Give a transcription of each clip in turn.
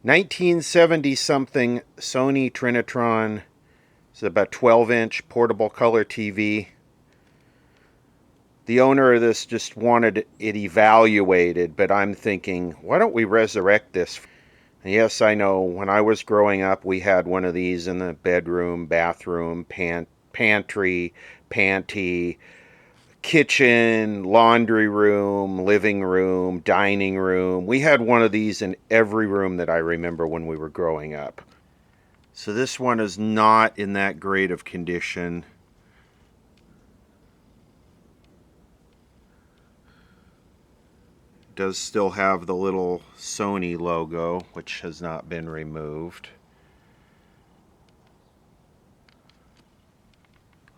1970 something Sony Trinitron. It's about 12-inch portable color TV. The owner of this just wanted it evaluated, but I'm thinking, why don't we resurrect this? Yes, I know, when I was growing up, we had one of these in the bedroom, bathroom, pantry, panty, kitchen, laundry room, living room, dining room. We had one of these in every room that I remember when we were growing up. So this one is not in that great of condition. It does still have the little Sony logo, which has not been removed.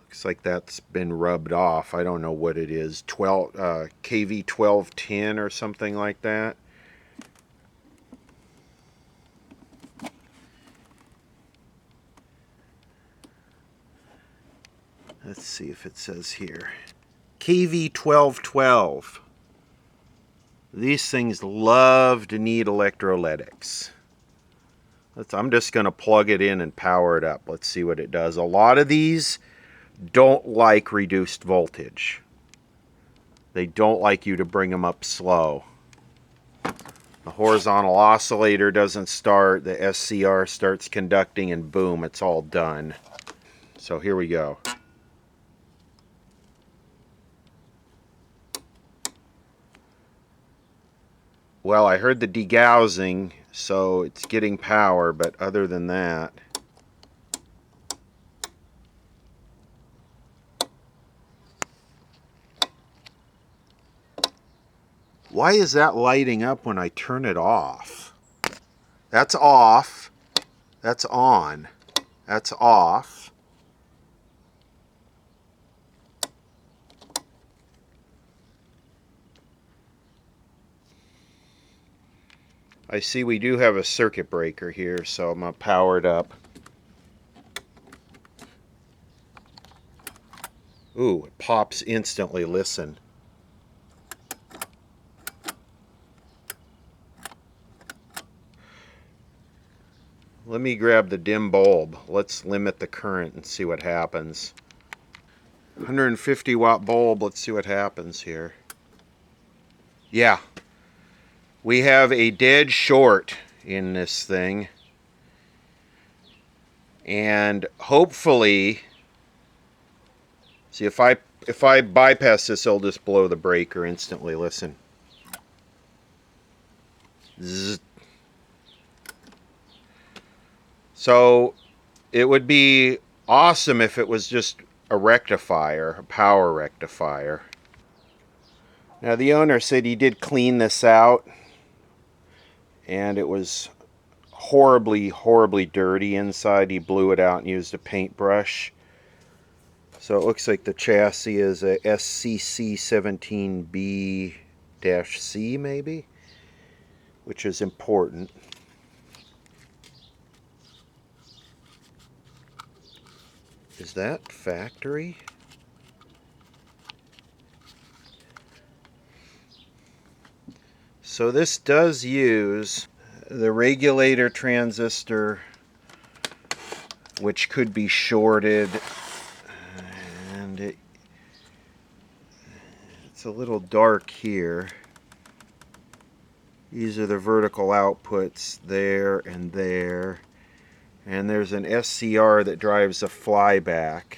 Looks like that's been rubbed off. I don't know what it is. KV1210 or something like that. Let's see if it says here. KV1212. These things love to need electrolytics. I'm just going to plug it in and power it up. Let's see what it does. A lot of these don't like reduced voltage. They don't like you to bring them up slow. The horizontal oscillator doesn't start, the SCR starts conducting, and boom, it's all done. So here we go. Well, I heard the degaussing, so it's getting power, but other than that, why is that lighting up when I turn it off? That's off. That's on. That's off. I see we do have a circuit breaker here, so I'm going to power it up. Ooh, it pops instantly. Listen. Let me grab the dim bulb. Let's limit the current and see what happens. 150 watt bulb. Let's see what happens here. Yeah. We have a dead short in this thing. And hopefully, see if I bypass this, it'll just blow the breaker instantly. Listen. Zzz. So it would be awesome if it was just a rectifier, a power rectifier. Now the owner said he did clean this out, and it was horribly, horribly dirty inside. He blew it out and used a paintbrush. So it looks like the chassis is a SCC17B-C maybe, which is important. Is that factory? So this does use the regulator transistor, which could be shorted, and it's a little dark here. These are the vertical outputs there and there. And there's an SCR that drives a flyback.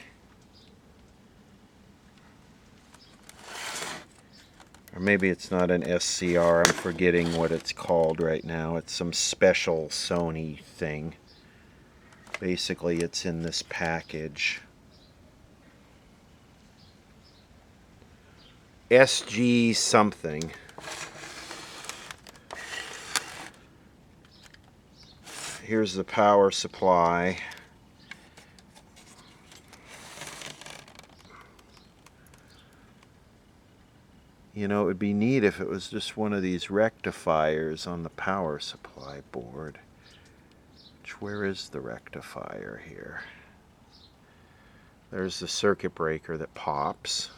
Or maybe it's not an SCR, I'm forgetting what it's called right now. It's some special Sony thing. Basically, it's in this package. SG something. Here's the power supply. You know, it would be neat if it was just one of these rectifiers on the power supply board. Where is the rectifier here? There's the circuit breaker that pops.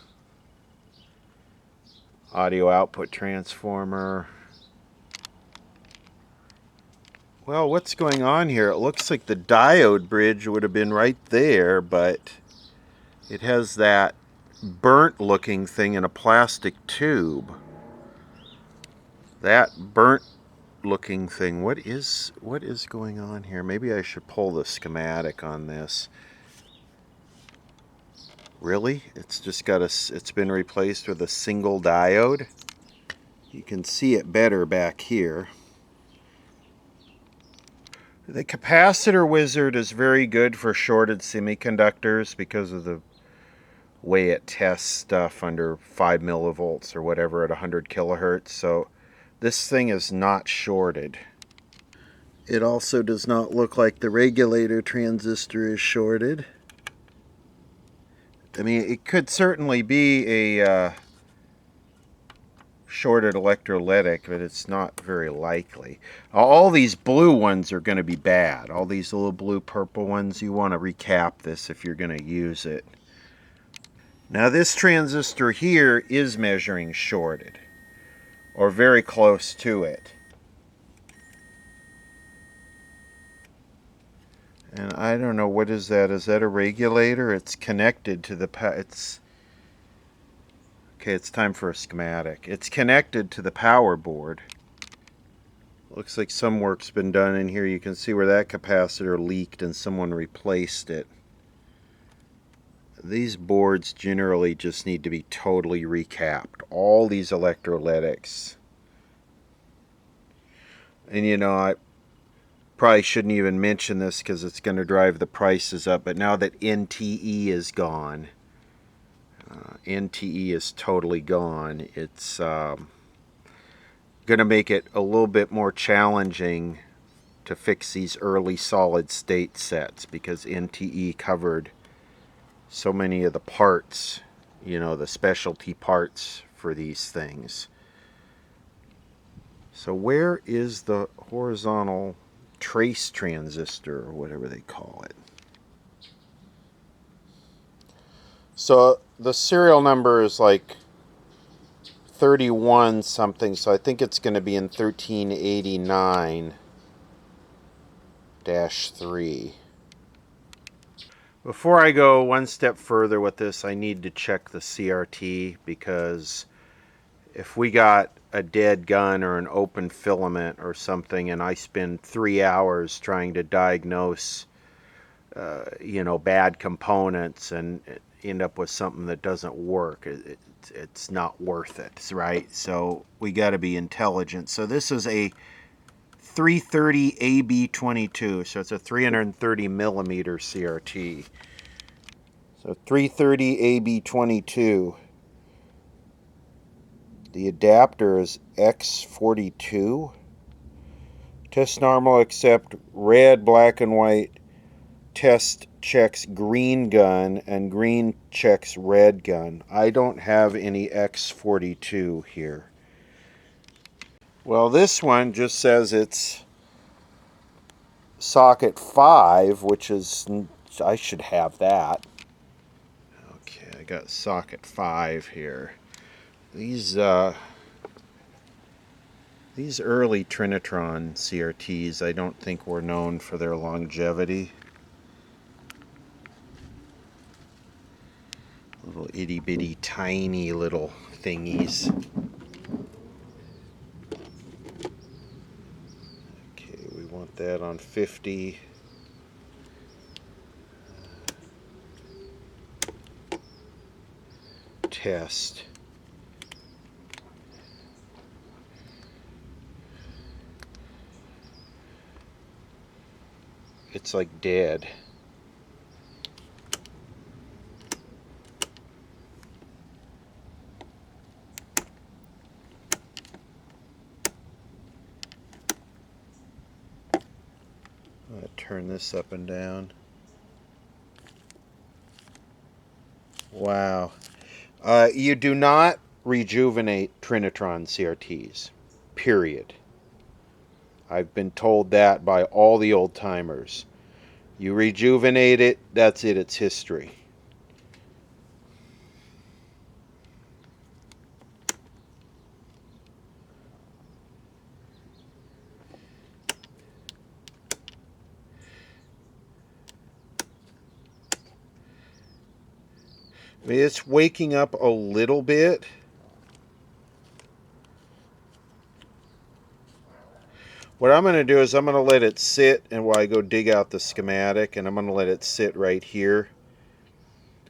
Audio output transformer. Well, what's going on here? It looks like the diode bridge would have been right there, but it has that burnt looking thing in a plastic tube. That burnt looking thing, what is going on here? Maybe I should pull the schematic on this. Really? It's just got it's been replaced with a single diode. You can see it better back here. The capacitor wizard is very good for shorted semiconductors because of the way it tests stuff under 5 millivolts or whatever at 100 kilohertz. So this thing is not shorted. It also does not look like the regulator transistor is shorted. I mean, it could certainly be a shorted electrolytic, but it's not very likely. All these blue ones are going to be bad. All these little blue purple ones, you want to recap this if you're going to use it. Now this transistor here is measuring shorted, or very close to it. And I don't know, what is that? Is that a regulator? It's connected to the okay, it's time for a schematic. It's connected to the power board. Looks like some work's been done in here. You can see where that capacitor leaked and someone replaced it. These boards generally just need to be totally recapped. All these electrolytics. And you know, I probably shouldn't even mention this because it's going to drive the prices up, but now that NTE is gone, NTE is totally gone, it's going to make it a little bit more challenging to fix these early solid state sets because NTE covered so many of the parts, you know, the specialty parts for these things. So where is the horizontal trace transistor, or whatever they call it? So the serial number is like 31 something, so I think it's going to be in 1389-3. Before I go one step further with this, I need to check the CRT, because if we got a dead gun or an open filament or something and I spend 3 hours trying to diagnose you know, bad components and end up with something that doesn't work, it's not worth it, right? So we got to be intelligent. So this is a 330 AB22, so it's a 330 millimeter CRT. So 330 AB22. The adapter is X42. Test normal except red, black, and white. Test checks green gun and green checks red gun. I don't have any X42 here. Well, this one just says it's socket 5, which is, I should have that. Okay, I got socket 5 here. These early Trinitron CRTs, I don't think were known for their longevity. Little itty bitty tiny little thingies. Okay, we want that on 50. Test. It's like dead. I'm going to turn this up and down. Wow. You do not rejuvenate Trinitron CRTs. Period. I've been told that by all the old timers. You rejuvenate it, that's it, it's history. It's waking up a little bit. What I'm going to do is I'm going to let it sit, and while I go dig out the schematic, and I'm going to let it sit right here.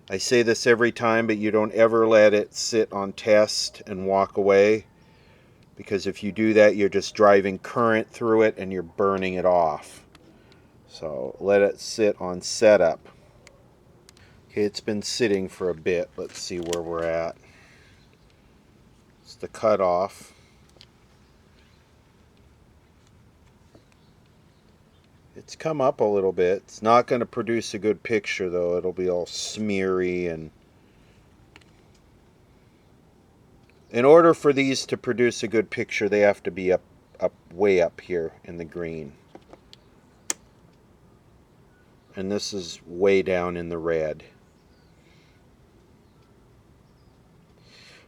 I say this every time, but you don't ever let it sit on test and walk away, because if you do that, you're just driving current through it and you're burning it off. So let it sit on setup. Okay, it's been sitting for a bit. Let's see where we're at. It's the cutoff. It's come up a little bit. It's not going to produce a good picture though. It'll be all smeary, and in order for these to produce a good picture, they have to be up way up here in the green. And this is way down in the red.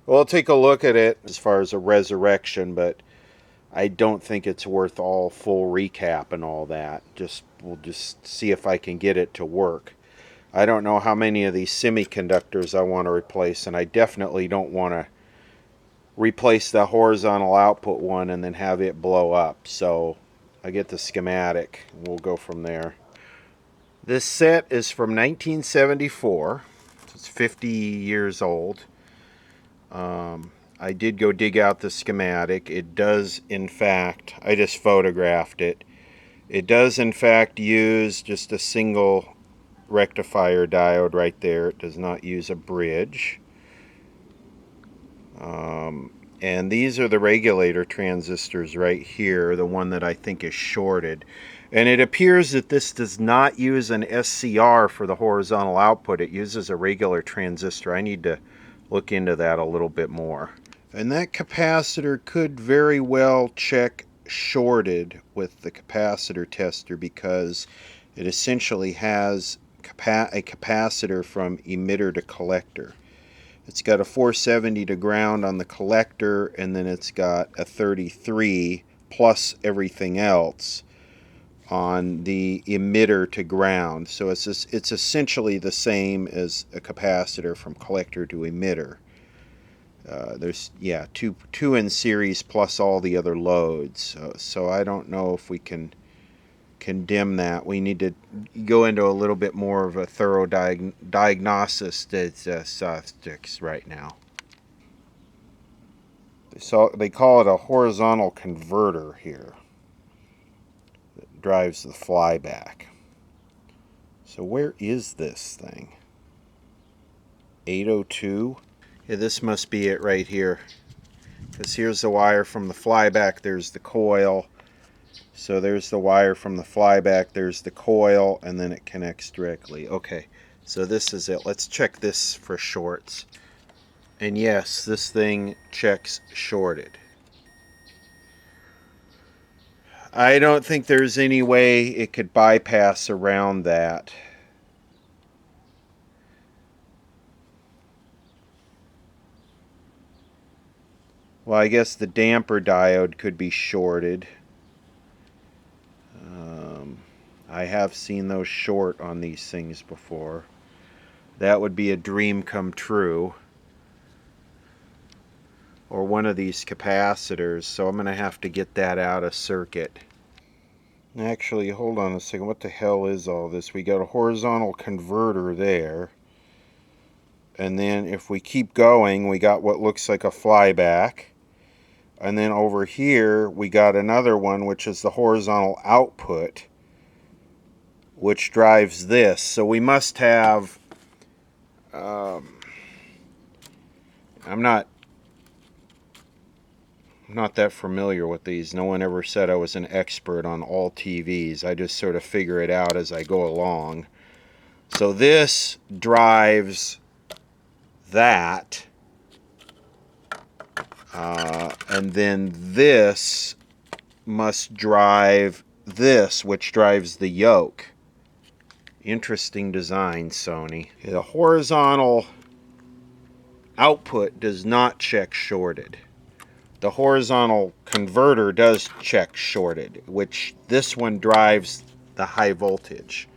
Well, I'll take a look at it as far as a resurrection, but I don't think it's worth all full recap and all that. We'll just see if I can get it to work. I don't know how many of these semiconductors I want to replace, and I definitely don't want to replace the horizontal output one and then have it blow up. So I get the schematic. We'll go from there. This set is from 1974. It's 50 years old. I did go dig out the schematic. It does, in fact, I just photographed it. It does, in fact, use just a single rectifier diode right there. It does not use a bridge. And these are the regulator transistors right here, the one that I think is shorted. And it appears that this does not use an SCR for the horizontal output. It uses a regular transistor. I need to look into that a little bit more. And that capacitor could very well check shorted with the capacitor tester, because it essentially has a capacitor from emitter to collector. It's got a 470 to ground on the collector, and then it's got a 33 plus everything else on the emitter to ground. So it's essentially the same as a capacitor from collector to emitter. There's two in series plus all the other loads. So I don't know if we can dim that. We need to go into a little bit more of a thorough diagnosis statistics right now. So they call it a horizontal converter here that drives the flyback. So where is this thing? 802? Yeah, this must be it right here. Because here's the wire from the flyback, there's the coil. So there's the wire from the flyback, there's the coil, and then it connects directly. Okay, so this is it. Let's check this for shorts. And yes, this thing checks shorted. I don't think there's any way it could bypass around that. Well, I guess the damper diode could be shorted. I have seen those short on these things before. That would be a dream come true. Or one of these capacitors, so I'm going to have to get that out of circuit. Actually, hold on a second. What the hell is all this? We got a horizontal converter there. And then if we keep going, we got what looks like a flyback. And then over here, we got another one, which is the horizontal output, which drives this. So we must have... I'm not that familiar with these. No one ever said I was an expert on all TVs. I just sort of figure it out as I go along. So this drives that. And then this must drive this, which drives the yoke. Interesting design, Sony. The horizontal output does not check shorted. The horizontal converter does check shorted, which this one drives the high voltage.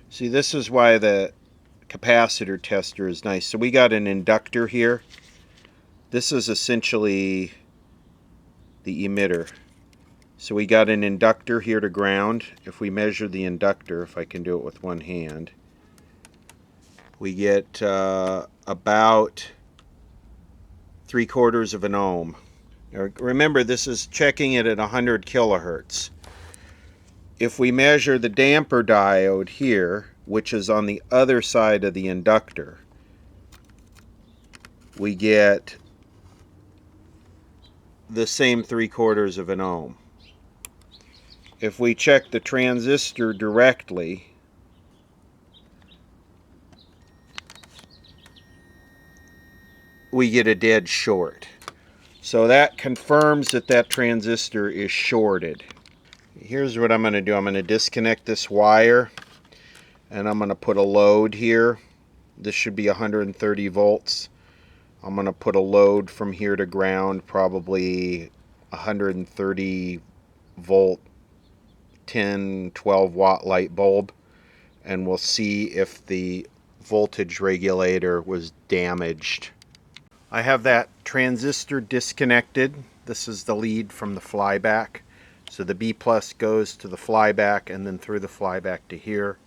See, this is why the capacitor tester is nice. So we got an inductor here. This is essentially the emitter. So we got an inductor here to ground. If we measure the inductor, if I can do it with one hand, we get about 3/4 of an ohm. Now, remember, this is checking it at 100 kilohertz. If we measure the damper diode here, which is on the other side of the inductor, we get the same 3/4 of an ohm. If we check the transistor directly, we get a dead short. So that confirms that that transistor is shorted. Here's what I'm going to do. I'm going to disconnect this wire, and I'm going to put a load here. This should be 130 volts. I'm going to put a load from here to ground, probably 130 volt 10-12 watt light bulb, and we'll see if the voltage regulator was damaged. I have that transistor disconnected. This is the lead from the flyback. So the B plus goes to the flyback and then through the flyback to here.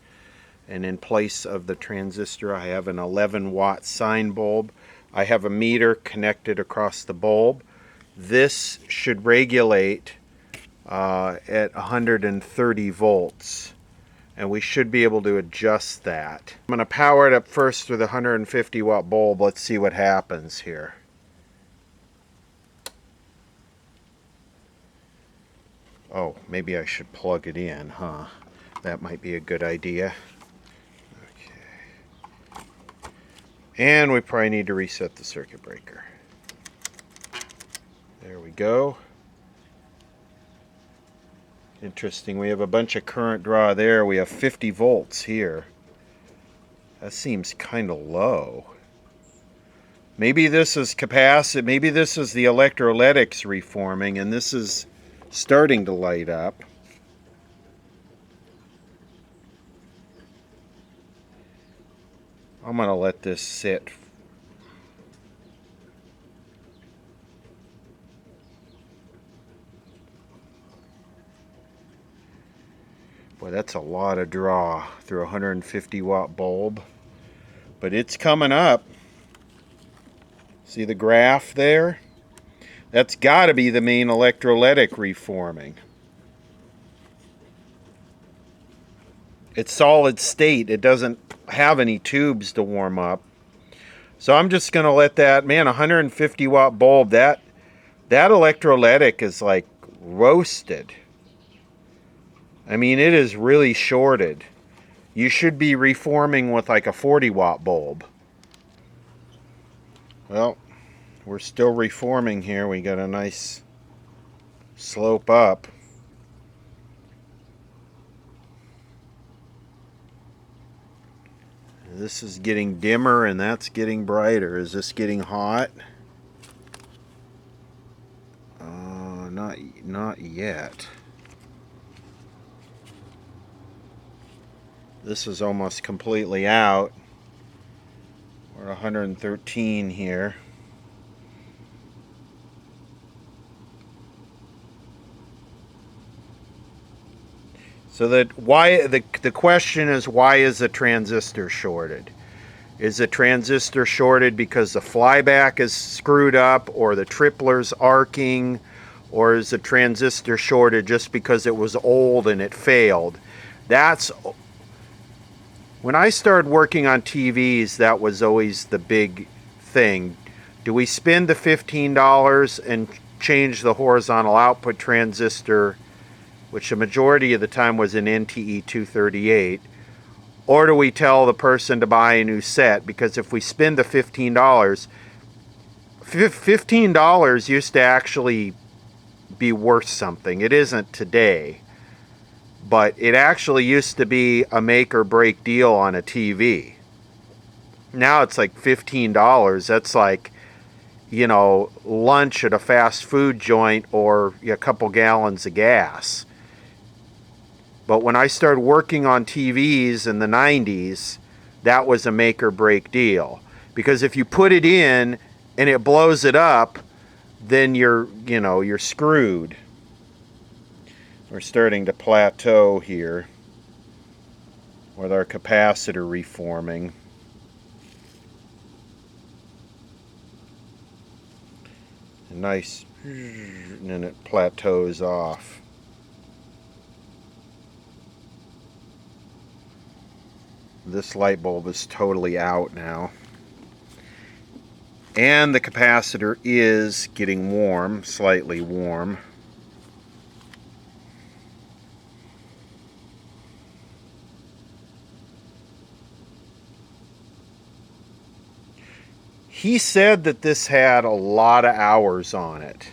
And in place of the transistor, I have an 11 watt sine bulb. I have a meter connected across the bulb. This should regulate at 130 volts, and we should be able to adjust that. I'm going to power it up first with a 150 watt bulb. Let's see what happens here. Oh, maybe I should plug it in, huh? That might be a good idea. Okay. And we probably need to reset the circuit breaker. There we go. Interesting, we have a bunch of current draw there. We have 50 volts here. That seems kind of low. Maybe this is capacity, maybe this is the electrolytics reforming and this is starting to light up. I'm going to let this sit. Boy, that's a lot of draw through a 150 watt bulb. But it's coming up. See the graph there? That's got to be the main electrolytic reforming. It's solid state. It doesn't have any tubes to warm up. So I'm just going to let that, man, 150 watt bulb, that electrolytic is like roasted. I mean, it is really shorted. You should be reforming with like a 40 watt bulb. Well, we're still reforming here. We got a nice slope up. This is getting dimmer and that's getting brighter. Is this getting hot? Not yet. This is almost completely out. We're 113 here. So that why the question is, why is the transistor shorted? Is the transistor shorted because the flyback is screwed up or the tripler's arcing, or is the transistor shorted just because it was old and it failed? That's when I started working on TVs, that was always the big thing. Do we spend the $15 and change the horizontal output transistor, which the majority of the time was an NTE 238, or do we tell the person to buy a new set? Because if we spend the $15, $15 used to actually be worth something. It isn't today, but it actually used to be a make or break deal on a TV. Now it's like $15. That's like, you know, lunch at a fast food joint or a couple gallons of gas. But when I started working on TVs in the 90s, that was a make or break deal. Because if you put it in and it blows it up, then you're screwed. We're starting to plateau here with our capacitor reforming. Nice, and then it plateaus off. This light bulb is totally out now. And the capacitor is getting warm, slightly warm. He said that this had a lot of hours on it.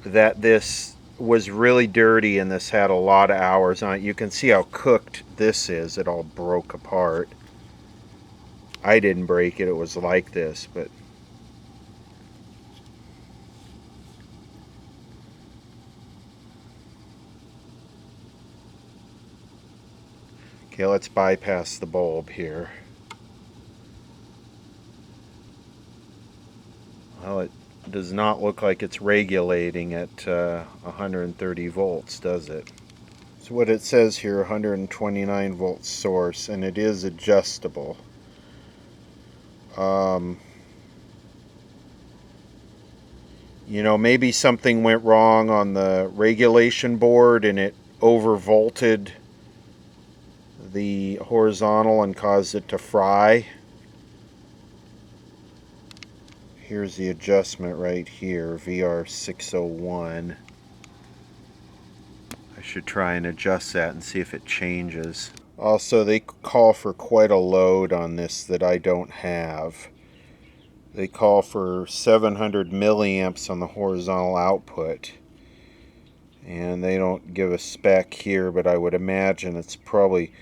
That this was really dirty and this had a lot of hours on it. You can see how cooked this is. It all broke apart. I didn't break it. It was like this, but okay, let's bypass the bulb here. Well, it does not look like it's regulating at 130 volts, does it? So what it says here, 129 volt source, and it is adjustable. You know, maybe something went wrong on the regulation board and it overvolted the horizontal and caused it to fry. Here's the adjustment right here, VR601. I should try and adjust that and see if it changes. Also, they call for quite a load on this that I don't have. They call for 700 milliamps on the horizontal output. And they don't give a spec here, but I would imagine it's probably...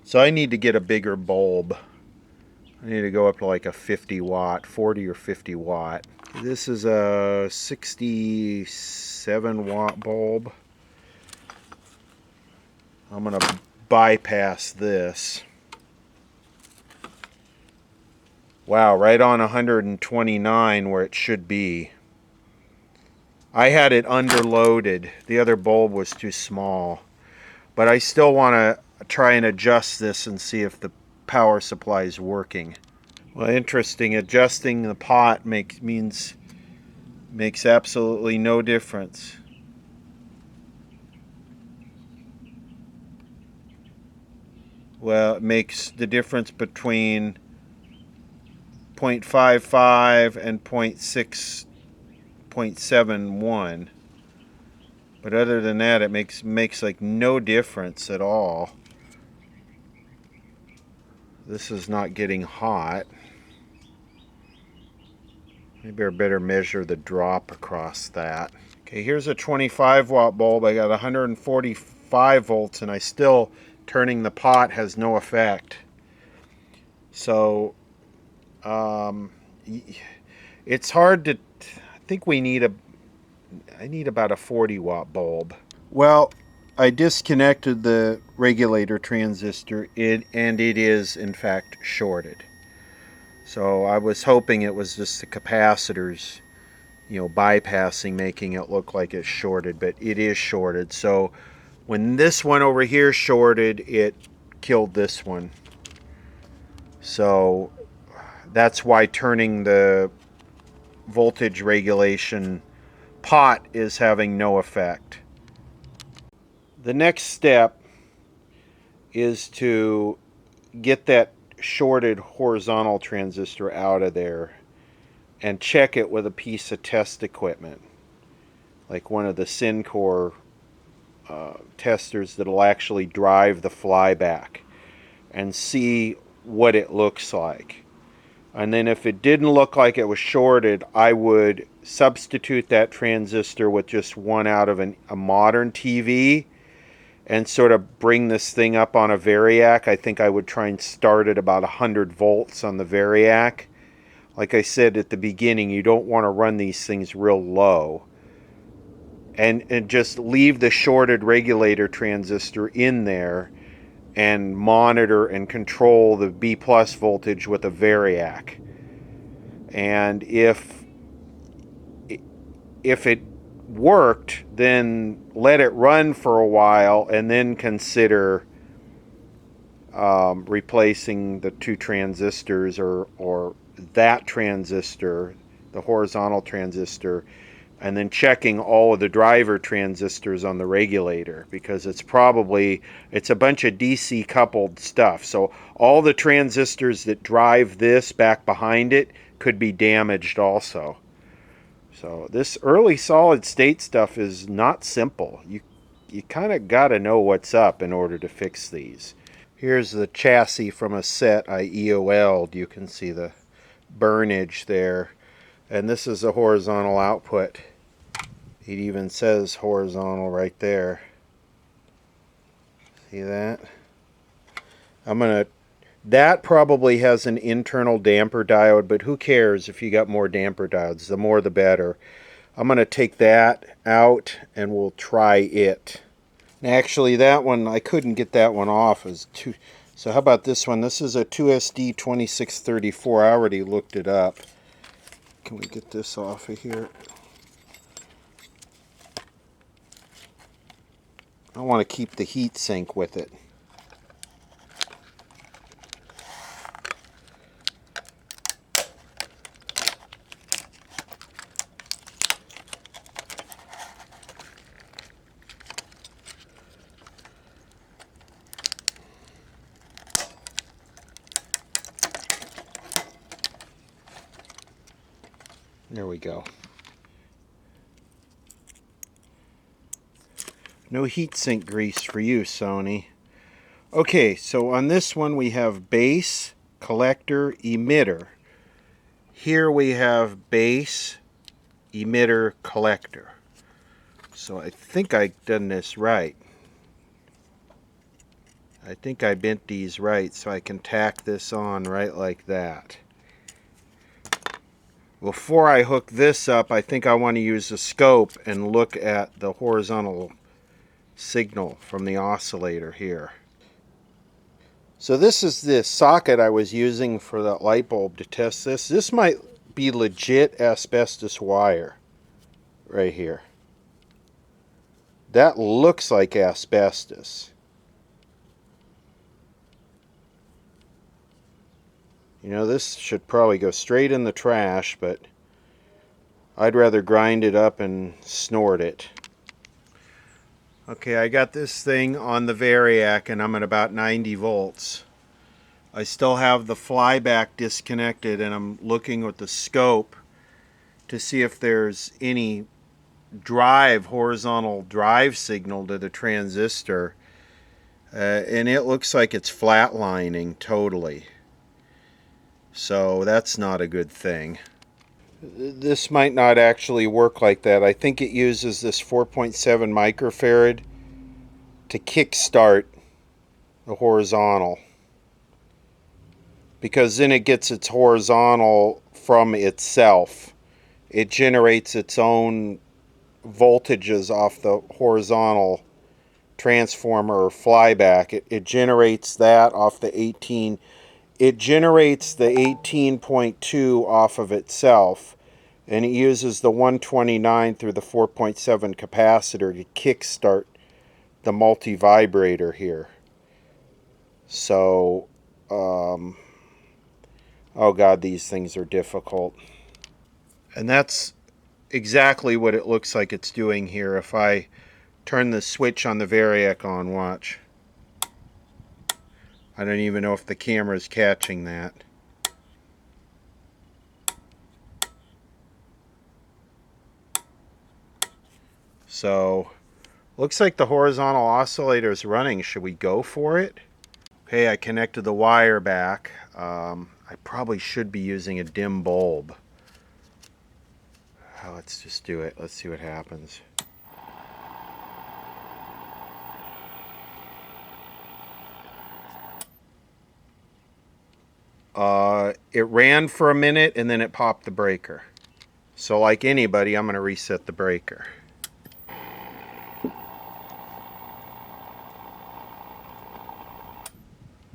So I need to get a bigger bulb. I need to go up to like a 50 watt, 40 or 50 watt. This is a 67 watt bulb. I'm going to bypass this. Wow, right on 129 where it should be. I had it underloaded. The other bulb was too small. But I still want to try and adjust this and see if the power supply is working. Well, interesting. Adjusting the pot makes absolutely no difference. Well, it makes the difference between 0.55 and 0.71. But other than that, it makes like no difference at all. This is not getting hot. Maybe I better measure the drop across that. Okay, here's a 25 watt bulb. I got 145 volts and I still, turning the pot has no effect. So, it's hard to, I think I need about a 40 watt bulb. Well, I disconnected the regulator transistor and it is in fact shorted. So I was hoping it was just the capacitors, bypassing, making it look like it's shorted, but it is shorted. So when this one over here shorted, it killed this one. So that's why turning the voltage regulation pot is having no effect. The next step is to get that shorted horizontal transistor out of there and check it with a piece of test equipment, like one of the Syncor testers that'll actually drive the flyback, and see what it looks like. And then if it didn't look like it was shorted, I would substitute that transistor with just one out of a modern TV and sort of bring this thing up on a variac. I think I would try and start at about 100 volts on the variac. Like I said at the beginning, you don't want to run these things real low. And just leave the shorted regulator transistor in there and monitor and control the B plus voltage with a variac. And if it worked, then let it run for a while and then consider replacing the two transistors or that transistor, the horizontal transistor, and then checking all of the driver transistors on the regulator, because it's a bunch of DC coupled stuff. So all the transistors that drive this back behind it could be damaged also. So this early solid state stuff is not simple. You kind of got to know what's up in order to fix these. Here's the chassis from a set I EOL'd. You can see the burnage there. And this is a horizontal output. It even says horizontal right there. See that? That probably has an internal damper diode, but who cares if you got more damper diodes? The more the better. I'm going to take that out and we'll try it. Actually, that one, I couldn't get that one off. So how about this one? This is a 2SD2634. I already looked it up. Can we get this off of here? I want to keep the heat sink with it. There we go. No heatsink grease for you, Sony. Okay, so on this one we have base, collector, emitter. Here we have base, emitter, collector. So I think I've done this right. I think I bent these right so I can tack this on right like that. Before I hook this up, I think I want to use the scope and look at the horizontal signal from the oscillator here. So this is the socket I was using for that light bulb to test this. This might be legit asbestos wire right here. That looks like asbestos. You know, this should probably go straight in the trash, but I'd rather grind it up and snort it. Okay, I got this thing on the variac and I'm at about 90 volts. I still have the flyback disconnected and I'm looking with the scope to see if there's any horizontal drive signal to the transistor. And it looks like it's flatlining totally. So that's not a good thing. This might not actually work like that. I think it uses this 4.7 microfarad to kickstart the horizontal, because then it gets its horizontal from itself. It generates its own voltages off the horizontal transformer or flyback. It generates that off the 18. It generates the 18.2 off of itself, and it uses the 129 through the 4.7 capacitor to kickstart the multi-vibrator here. So, oh God, these things are difficult. And that's exactly what it looks like it's doing here. If I turn the switch on the variac on, watch. I don't even know if the camera is catching that. So, looks like the horizontal oscillator is running. Should we go for it? Okay, I connected the wire back. I probably should be using a dim bulb. Let's just do it. Let's see what happens. It ran for a minute and then it popped the breaker. So like anybody, I'm going to reset the breaker.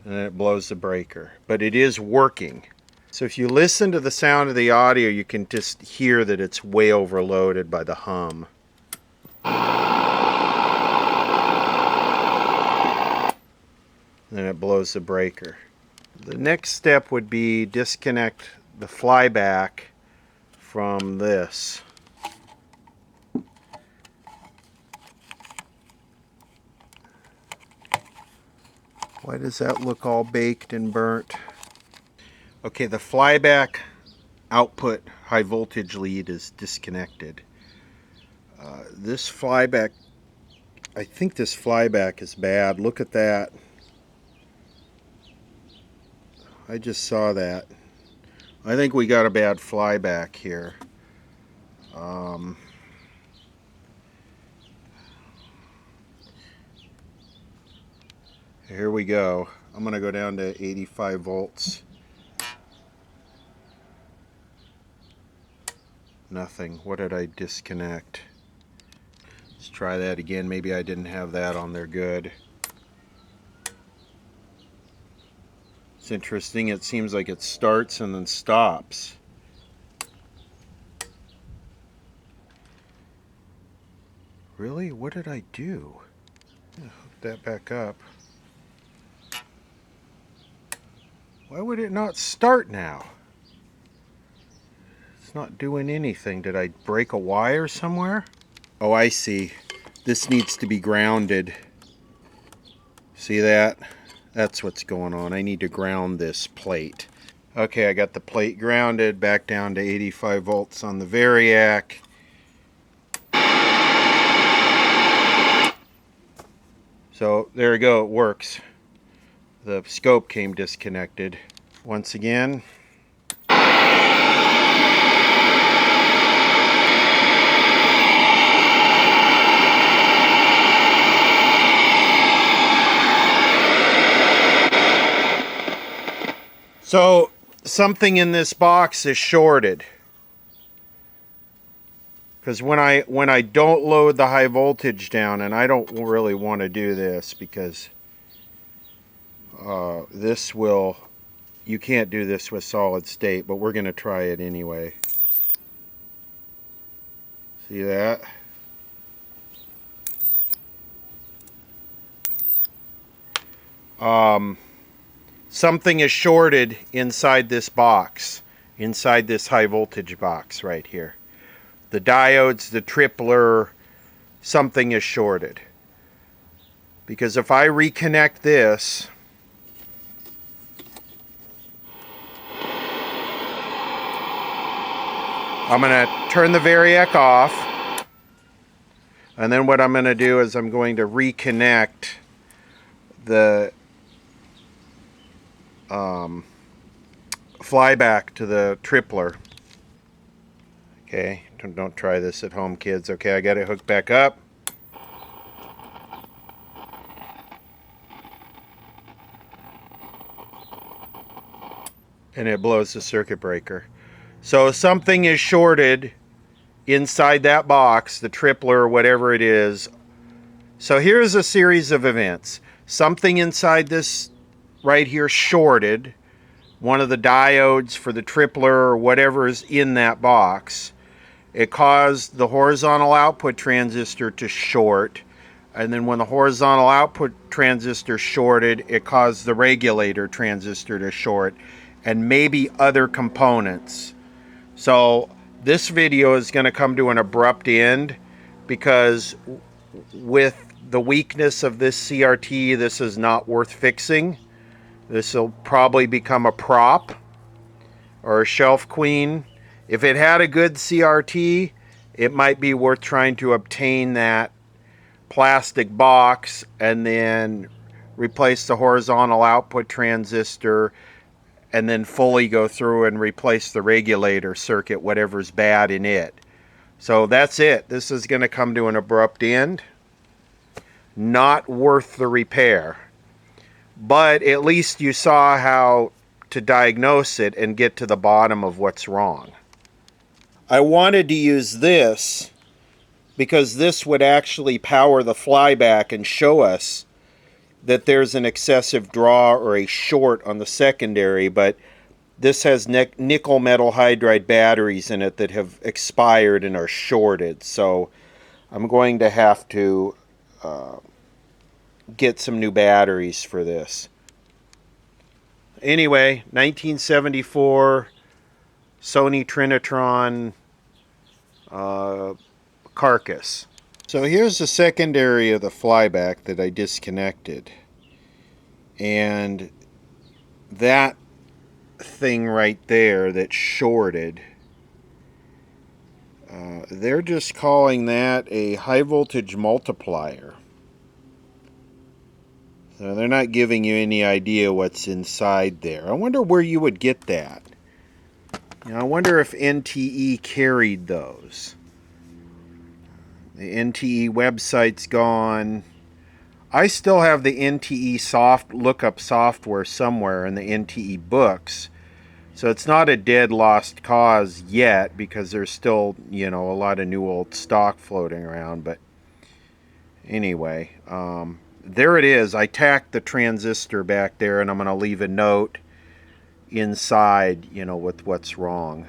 and then it blows the breaker. But it is working. So if you listen to the sound of the audio, you can just hear that it's way overloaded by the hum. Then it blows the breaker. The next step would be disconnect the flyback from this. Why does that look all baked and burnt? Okay, the flyback output high voltage lead is disconnected. This flyback, I think this flyback is bad. Look at that. I just saw that. I think we got a bad flyback here. Here we go. I'm going to go down to 85 volts. Nothing. What did I disconnect? Let's try that again. Maybe I didn't have that on there good. It's interesting. It seems like it starts and then stops. Really? What did I do? Hook that back up. Why would it not start now? It's not doing anything. Did I break a wire somewhere? Oh, I see. This needs to be grounded. See that? That's what's going on. I need to ground this plate. Okay, I got the plate grounded, back down to 85 volts on the variac. So there we go, it works. The scope came disconnected. Once again. So something in this box is shorted. Because when I don't load the high voltage down, and I don't really want to do this because this will, you can't do this with solid state, but we're going to try it anyway. See that? Something is shorted inside this box, inside this high voltage box right here. The diodes, the tripler, something is shorted. Because if I reconnect this, I'm going to turn the variac off, and then what I'm going to do is I'm going to reconnect the flyback to the tripler. Okay, don't try this at home, kids. Okay, I got it hooked back up. And it blows the circuit breaker. So something is shorted inside that box, the tripler, whatever it is. So here's a series of events. Something inside this right here shorted. One of the diodes for the tripler or whatever is in that box. It caused the horizontal output transistor to short. And then when the horizontal output transistor shorted, it caused the regulator transistor to short. And maybe other components. So this video is going to come to an abrupt end because with the weakness of this CRT, this is not worth fixing. This will probably become a prop or a shelf queen. If it had a good CRT, it might be worth trying to obtain that plastic box and then replace the horizontal output transistor and then fully go through and replace the regulator circuit, whatever's bad in it. So that's it. This is going to come to an abrupt end. Not worth the repair. But at least you saw how to diagnose it and get to the bottom of what's wrong. I wanted to use this because this would actually power the flyback and show us that there's an excessive draw or a short on the secondary, but this has nickel metal hydride batteries in it that have expired and are shorted. So I'm going to have to get some new batteries for this. Anyway, 1974 Sony Trinitron carcass. So here's the secondary of the flyback that I disconnected. And that thing right there that's shorted, they're just calling that a high voltage multiplier. So they're not giving you any idea what's inside there. I wonder where you would get that. You know, I wonder if NTE carried those. The NTE website's gone. I still have the NTE lookup software somewhere in the NTE books. So it's not a dead lost cause yet, because there's still, you know, a lot of new old stock floating around. But anyway, there it is. I tacked the transistor back there, and I'm going to leave a note inside, you know, with what's wrong,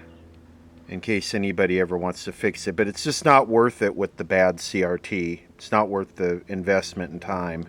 in case anybody ever wants to fix it. But it's just not worth it with the bad CRT. It's not worth the investment and time.